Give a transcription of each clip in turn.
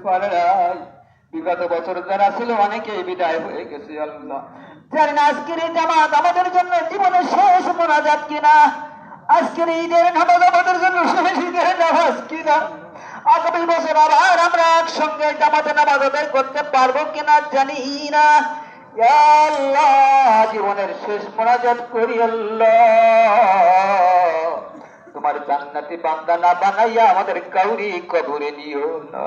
করে নাই। বিগত বছর যারা ছিল অনেকেই বিদায় হয়ে গেছে আল্লাহ। জানি না আজকের এই জামাত আমাদের জন্য জীবনের শেষ মোনাজাত কিনা, আজকের ঈদের নামাজ আমাদের জন্য শেষ ঈদের নামাজ কিনা, আগামী বছর আবার আমরা একসঙ্গে জামাতে নামাজ আদায় করতে পারবো কিনা জানি না। ইয়া আল্লাহ, জীবনের শেষ মোনাজাত করি আল্লাহ, তোমার জান্নাতি বান্দা না বানাইয়া আমাদের কাউরি কবরে নিও না।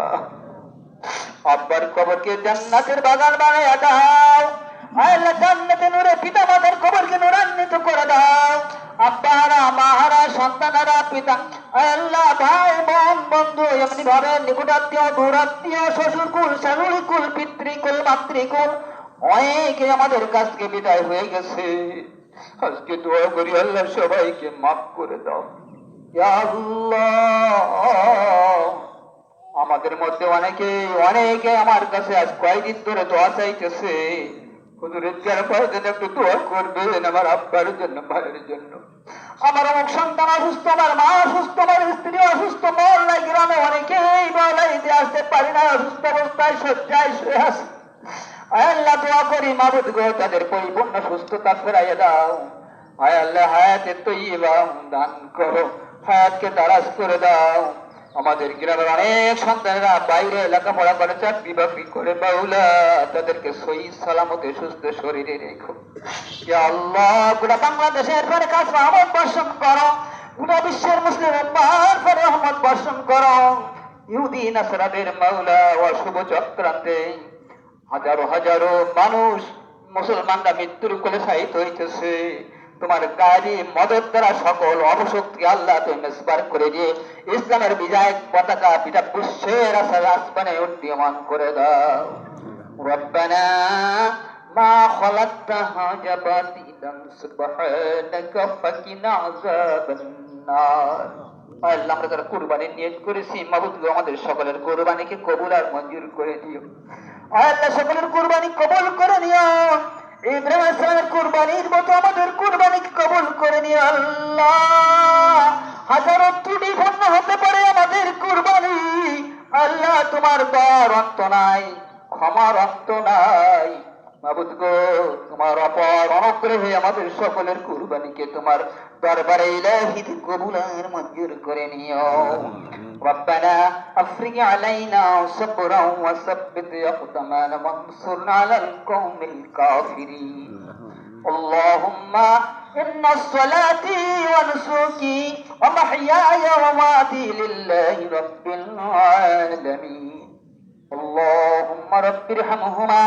আব্বার কবরকে জান্নাতের বাগান বানাইয়া দাও। আল্লাহ, জান্নাতে নূরে পিতা মাতার কবরকে নূরান্বিত করে দাও। আব্বারা, মাহারা, সন্তানারা, পিতা, আল্লাহ, ভাই বোন, বন্ধু, এমনি ভাবে নিকটাত্মীয়, দূরাত্মীয়, শ্বশুরকুল, শাশুড়িকুল, পিতৃকুল, মাতৃকুল অনেকে আমাদের কাছ থেকে বিদায় হয়ে গেছে। আজকে দোয়া করি আল্লাহ সবাইকে মাফ করে দাও। ইয়া আল্লাহ, আমাদের মধ্যে অনেকে আমার কাছে আজ কয়েকদিন ধরে দোয়া চাইতেছে। হুজুরের জন্য একটু দোয়া করবেন, আমার আব্বার জন্য, ভাইয়ের জন্য। আমার অমুক সন্তান অসুস্থ, আমার মা অসুস্থ, আমার স্ত্রী অসুস্থ, মহল্লায় গ্রামে অনেকেই বলাইতে আসতে পারি না, অসুস্থ অবস্থায় শয্যায় শুয়ে আছে। আল্লাহ, দোয়া করি মাবুদ গো, তাদের পরিপূর্ণ সুস্থতা ফেরাইয়া দাও। আয় আল্লাহ, হায়াতে তৈয়বা দান করো, হায়াতকে দারাজ করে দাও। আমাদের গ্রামের অনেক সন্তানেরা বাইরে লেখাপড়া করে, চাকরি বাকরি করে, বাউলা তাদেরকে সহি সালামতে সুস্থ শরীরে রেখো। ইয়া আল্লাহ, গোটা বাংলাদেশের পরে কাজ রহমত বর্ষণ করো, গোটা বিশ্বের মুসলিম উম্মাহর পরে রহমত বর্ষণ করো। ইহুদি নাসারাদের মাওলা অশুভ চক্রান্তে হাজারো হাজারো মানুষ, মুসলমানরা মৃত্যুর কোলে শায়িত হইতেছে। তোমার গায়েবী মদত দ্বারা সকল অপশক্তি আল্লাহ তুমি নিষ্পার করে দিয়ে ইসলামের বিজয় পতাকা পিতা বিশ্বের আসমানে উড্ডীয়মান করে দাও। রব্বানা মা খালাকতা হাযা বাতিলান সুবহানাকা ফাকিনা আযাবান নার। আল্লাহ, আমরা যারা কুরবানির নিয়ত করেছি মাবুদ গো, আমাদের সকলের কুরবানিকে কবুল আর মঞ্জুর করে দিও। আল্লাহ, সকলের কুরবানি কবুল করে নিও। ইব্রাহিম আলাইহিস সালামের কুরবানির মতো আমাদের কুরবানিকে কবুল করে নিও আল্লাহ। হাজারো ত্রুটিপূর্ণ হতে পারে আমাদের কুরবানি, আল্লাহ তোমার দয়ার অন্ত নাই, ক্ষমার অন্ত নাই। মাবুদ গো, তোমার অপার অনুগ্রহে আমাদের সকলের কুরবানিকে তোমার দরবারে ইলাহিতে কবুল আর মঞ্জুর করে নিও। ربنا أفرج علينا صبرا وثبت أقدامنا وانصرنا على القوم الكافرين. اللهم إن صلاتي ونسكي ومحياي ومماتي لله رب العالمين. اللهم رب ارحمهما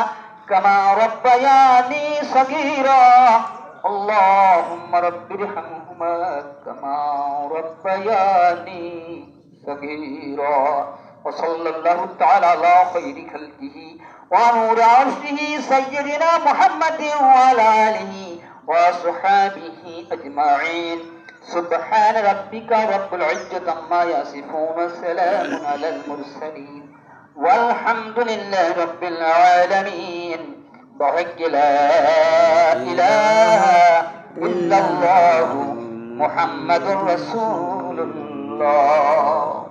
كما ربياني صغيرا. اللهم رب ارحمهما كما ربياني صغيرا. وصلى الله تعالى على خير خلقه ونور عرشه سيدنا محمد وعلى آله وصحابه أجمعين. سبحان ربك رب العزة عما يصفون، سلام على المرسلين، والحمد لله رب العالمين. بحق لا إله إلا الله محمد رسول الله.